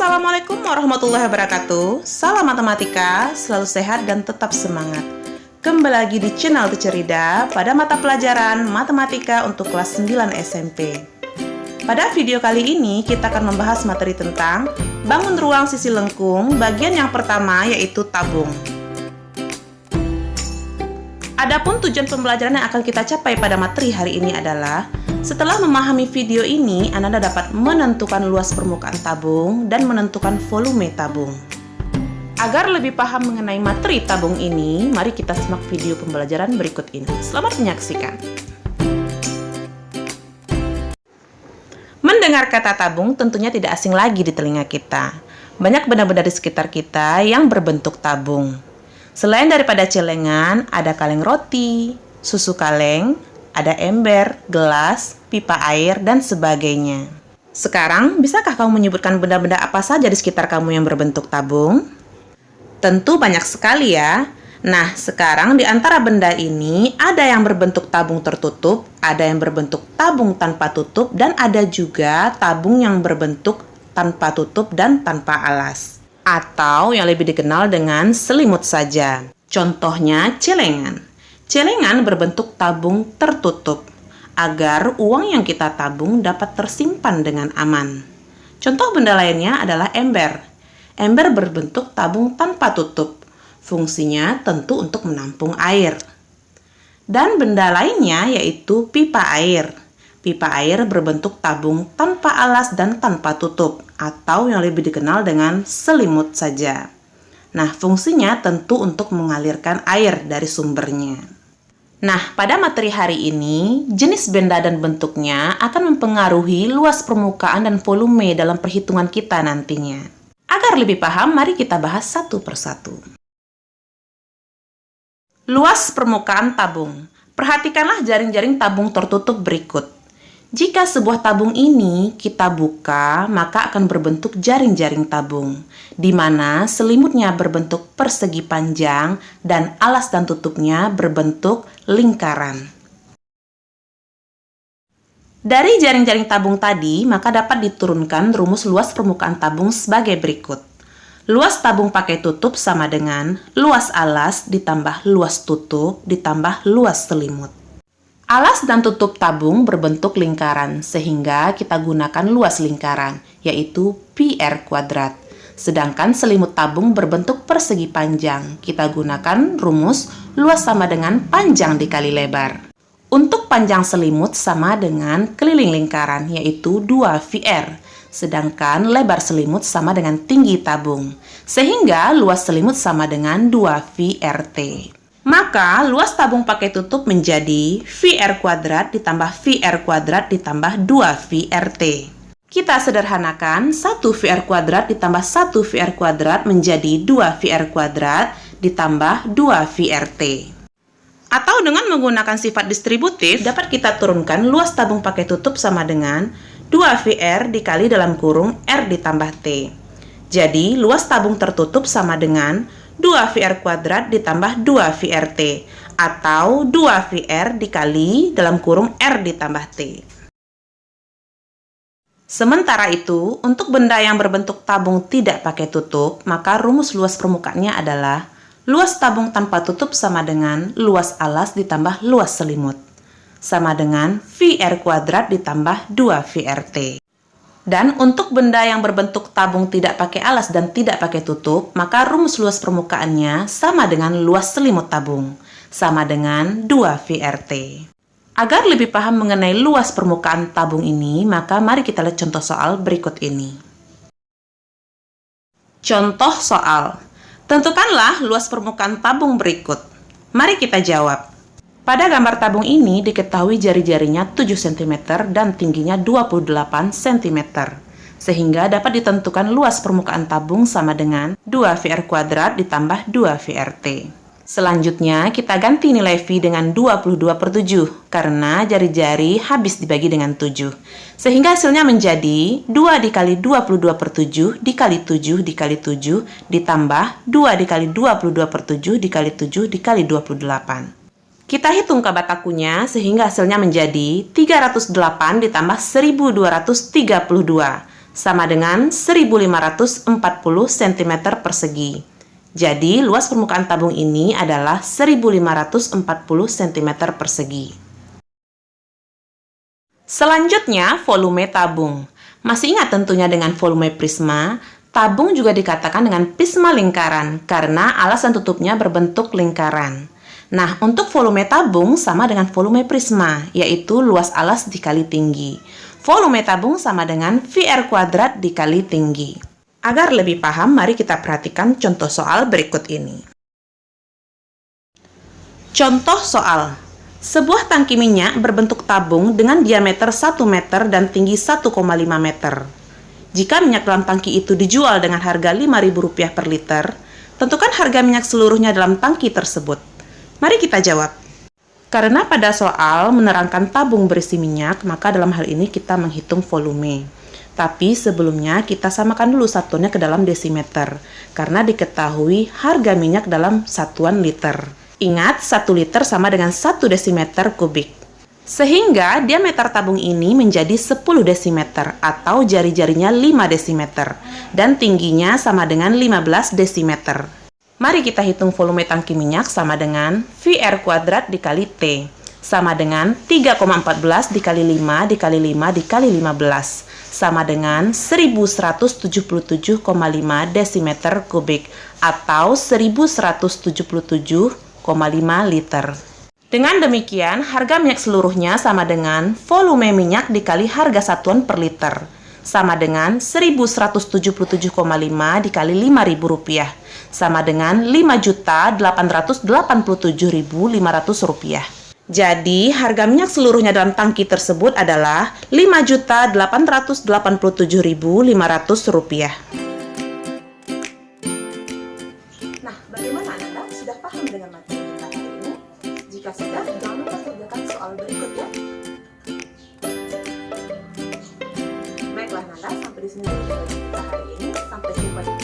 Assalamualaikum warahmatullahi wabarakatuh. Salam matematika, selalu sehat dan tetap semangat. Kembali lagi di channel Teacher Rida pada mata pelajaran Matematika untuk kelas 9 SMP. Pada video kali ini kita akan membahas materi tentang bangun ruang sisi lengkung, bagian yang pertama yaitu tabung. Adapun tujuan pembelajaran yang akan kita capai pada materi hari ini adalah setelah memahami video ini, Anda dapat menentukan luas permukaan tabung dan menentukan volume tabung. Agar lebih paham mengenai materi tabung ini, mari kita simak video pembelajaran berikut ini. Selamat menyaksikan. Mendengar kata tabung tentunya tidak asing lagi di telinga kita. Banyak benda-benda di sekitar kita yang berbentuk tabung. Selain daripada celengan, ada kaleng roti, susu kaleng, ada ember, gelas, pipa air, dan sebagainya. Sekarang, bisakah kamu menyebutkan benda-benda apa saja di sekitar kamu yang berbentuk tabung? Tentu banyak sekali ya. Nah, sekarang di antara benda ini, ada yang berbentuk tabung tertutup, ada yang berbentuk tabung tanpa tutup, dan ada juga tabung yang berbentuk tanpa tutup dan tanpa alas. Atau yang lebih dikenal dengan selimut saja. Contohnya celengan. Celengan berbentuk tabung tertutup, agar uang yang kita tabung dapat tersimpan dengan aman. Contoh benda lainnya adalah ember. Ember berbentuk tabung tanpa tutup, fungsinya tentu untuk menampung air. Dan benda lainnya yaitu pipa air. Pipa air berbentuk tabung tanpa alas dan tanpa tutup, atau yang lebih dikenal dengan selimut saja. Nah, fungsinya tentu untuk mengalirkan air dari sumbernya. Nah, pada materi hari ini, jenis benda dan bentuknya akan mempengaruhi luas permukaan dan volume dalam perhitungan kita nantinya. Agar lebih paham, mari kita bahas satu persatu. Luas permukaan tabung. Perhatikanlah jaring-jaring tabung tertutup berikut. Jika sebuah tabung ini kita buka, maka akan berbentuk jaring-jaring tabung, di mana selimutnya berbentuk persegi panjang dan alas dan tutupnya berbentuk lingkaran. Dari jaring-jaring tabung tadi, maka dapat diturunkan rumus luas permukaan tabung sebagai berikut. Luas tabung pakai tutup sama dengan luas alas ditambah luas tutup ditambah luas selimut. Alas dan tutup tabung berbentuk lingkaran, sehingga kita gunakan luas lingkaran, yaitu πr kuadrat. Sedangkan selimut tabung berbentuk persegi panjang, kita gunakan rumus luas sama dengan panjang dikali lebar. Untuk panjang selimut sama dengan keliling lingkaran, yaitu 2πr. Sedangkan lebar selimut sama dengan tinggi tabung, sehingga luas selimut sama dengan 2πrt. Maka, luas tabung pakai tutup menjadi πr kuadrat ditambah πr kuadrat ditambah 2πrt. Kita sederhanakan, 1πr kuadrat ditambah 1πr kuadrat menjadi 2πr kuadrat ditambah 2πrt. Atau dengan menggunakan sifat distributif, dapat kita turunkan luas tabung pakai tutup sama dengan 2πr dikali dalam kurung r ditambah t. Jadi, luas tabung tertutup sama dengan 2πr kuadrat ditambah 2πrt, atau 2πr dikali dalam kurung r ditambah t. Sementara itu, untuk benda yang berbentuk tabung tidak pakai tutup, maka rumus luas permukaannya adalah luas tabung tanpa tutup sama dengan luas alas ditambah luas selimut, sama dengan πr kuadrat ditambah 2πrt. Dan untuk benda yang berbentuk tabung tidak pakai alas dan tidak pakai tutup, maka rumus luas permukaannya sama dengan luas selimut tabung, sama dengan 2πrt. Agar lebih paham mengenai luas permukaan tabung ini, maka mari kita lihat contoh soal berikut ini. Contoh soal. Tentukanlah luas permukaan tabung berikut. Mari kita jawab. Pada gambar tabung ini diketahui jari-jarinya 7 cm dan tingginya 28 cm. Sehingga dapat ditentukan luas permukaan tabung sama dengan 2πr kuadrat ditambah 2πrt. Selanjutnya kita ganti nilai V dengan 22/7 karena jari-jari habis dibagi dengan 7. Sehingga hasilnya menjadi 2 dikali 22/7 dikali 7 dikali 7 ditambah 2 dikali 22/7 dikali 7 dikali 28. Kita hitung kabatakunya sehingga hasilnya menjadi 308 ditambah 1232. sama dengan 1540 cm persegi. Jadi, luas permukaan tabung ini adalah 1540 cm persegi. Selanjutnya, volume tabung. Masih ingat tentunya dengan volume prisma? Tabung juga dikatakan dengan prisma lingkaran karena alas dan tutupnya berbentuk lingkaran. Nah, untuk volume tabung sama dengan volume prisma, yaitu luas alas dikali tinggi. Volume tabung sama dengan VR kuadrat dikali tinggi. Agar lebih paham, mari kita perhatikan contoh soal berikut ini. Contoh soal. Sebuah tangki minyak berbentuk tabung dengan diameter 1 meter dan tinggi 1,5 meter. Jika minyak dalam tangki itu dijual dengan harga Rp5.000 per liter, tentukan harga minyak seluruhnya dalam tangki tersebut. Mari kita jawab. Karena pada soal menerangkan tabung berisi minyak, maka dalam hal ini kita menghitung volume. Tapi sebelumnya kita samakan dulu satuannya ke dalam desimeter, karena diketahui harga minyak dalam satuan liter. Ingat, 1 liter sama dengan 1 desimeter kubik. Sehingga diameter tabung ini menjadi 10 desimeter atau jari-jarinya 5 desimeter dan tingginya sama dengan 15 desimeter. Mari kita hitung volume tangki minyak sama dengan VR kuadrat dikali T sama dengan 3,14 dikali 5 dikali 5 dikali 15 sama dengan 1177,5 desimeter kubik atau 1177,5 liter. Dengan demikian, harga minyak seluruhnya sama dengan volume minyak dikali harga satuan per liter, sama dengan 1177,5 dikali Rp5.000, sama dengan Rp5.887.500. Jadi, harga minyak seluruhnya dalam tangki tersebut adalah Rp5.887.500. Nah, bagaimana Anda? Sudah paham dengan materi kita hari ini? Jika sudah, jangan lupa kerjakan soal berikut ya. Baiklah Nanda, sampai di sini video kita hari ini. Sampai jumpa di